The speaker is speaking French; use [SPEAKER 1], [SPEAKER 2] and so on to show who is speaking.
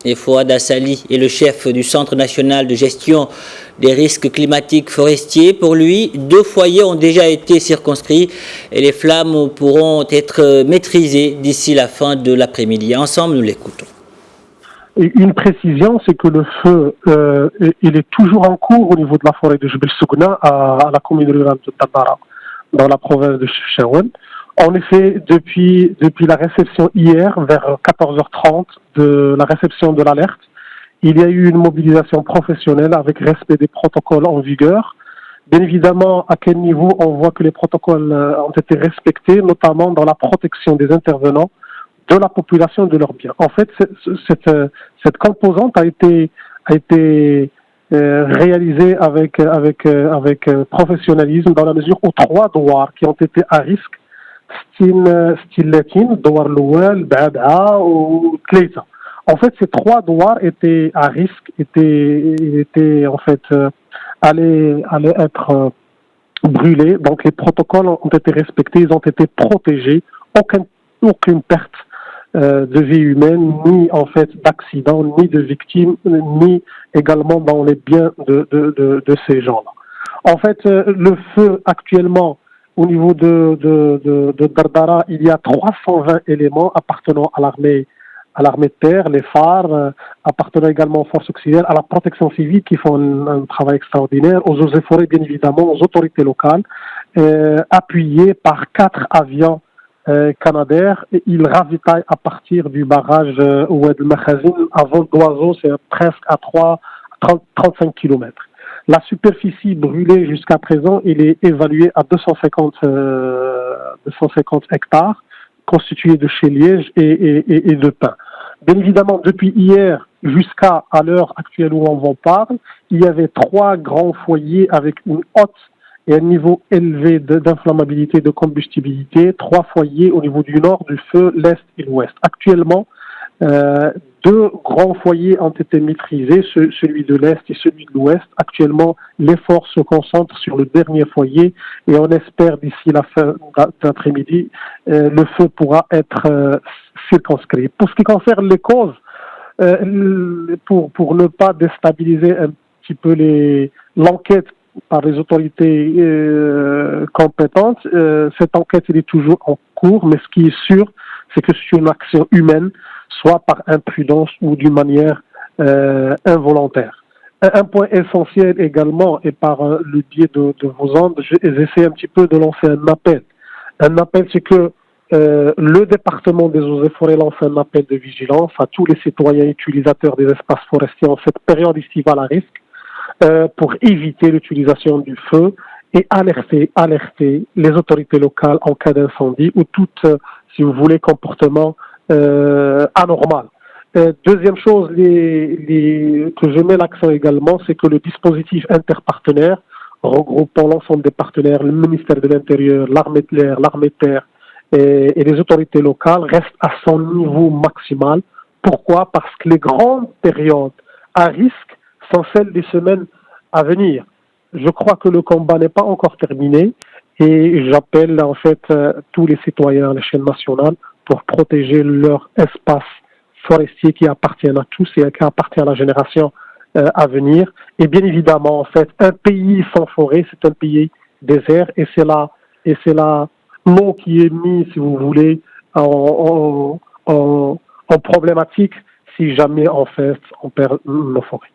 [SPEAKER 1] Et Fouad Assali est le chef du Centre national de gestion des risques climatiques forestiers. Pour lui, 2 foyers ont déjà été circonscrits et les flammes pourront être maîtrisées d'ici la fin de l'après-midi. Ensemble, nous l'écoutons.
[SPEAKER 2] Et une précision, c'est que le feu, il est toujours en cours au niveau de la forêt de Jebel Sougna à la commune rurale de Tabara, dans la province de Chefchaouen. En effet, depuis la réception hier, vers 14h30, de la réception de l'alerte, il y a eu une mobilisation professionnelle avec respect des protocoles en vigueur. Bien évidemment, à quel niveau on voit que les protocoles ont été respectés, notamment dans la protection des intervenants, de la population et de leurs biens. En fait, cette composante a été réalisée avec professionnalisme dans la mesure où 3 douars qui ont été à risque, style latin, douar l'ouel, ba'da ou tleita. En fait, ces 3 douars étaient à risque, étaient en fait allaient être brûlés. Donc les protocoles ont été respectés, ils ont été protégés, aucune perte de vie humaine, ni en fait d'accident, ni de victimes, ni également dans les biens de ces gens-là. En fait, le feu actuellement au niveau de Dardara, il y a 320 éléments appartenant à l'armée de terre, les phares, appartenant également aux forces auxiliaires, à la protection civile qui font un travail extraordinaire, aux eaux et forêts bien évidemment, aux autorités locales, appuyés par 4 avions Canadair. Et ils ravitaillent à partir du barrage Oued el-Makhazin à vol d'oiseau, c'est presque à 35 km. La superficie brûlée jusqu'à présent, il est évalué à 250 hectares, constitués de chais-liège et de pins. Bien évidemment, depuis hier jusqu'à l'heure actuelle où on en parle, il y avait 3 grands foyers avec une haute et un niveau élevé d'inflammabilité, de combustibilité, 3 foyers au niveau du nord, du feu, l'est et l'ouest. Actuellement, 2 grands foyers ont été maîtrisés, celui de l'Est et celui de l'Ouest. Actuellement, l'effort se concentre sur le dernier foyer et on espère d'ici la fin d'après-midi, le feu pourra être circonscrit. Pour ce qui concerne les causes, pour ne pas déstabiliser un petit peu l'enquête par les autorités compétentes, cette enquête elle est toujours en cours, mais ce qui est sûr, c'est que c'est une action humaine, soit par imprudence ou d'une manière involontaire. Un point essentiel également, et par le biais de vos ondes, j'essaie un petit peu de lancer un appel. Un appel, c'est que le département des eaux et forêts lance un appel de vigilance à tous les citoyens utilisateurs des espaces forestiers en cette période estivale à risque, pour éviter l'utilisation du feu et alerter les autorités locales en cas d'incendie ou tout, si vous voulez, comportement anormal. Deuxième chose que je mets l'accent également, c'est que le dispositif interpartenaire regroupant l'ensemble des partenaires, le ministère de l'Intérieur, l'armée de l'air, l'armée de terre et les autorités locales reste à son niveau maximal. Pourquoi? Parce que les grandes périodes à risque sont celles des semaines à venir. Je crois que le combat n'est pas encore terminé et j'appelle en fait tous les citoyens à l'échelle nationale pour protéger leur espace forestier qui appartient à tous et qui appartient à la génération à venir. Et bien évidemment, en fait, un pays sans forêt, c'est un pays désert et c'est là l'eau qui est mise, si vous voulez, en problématique si jamais en fait on perd nos forêts.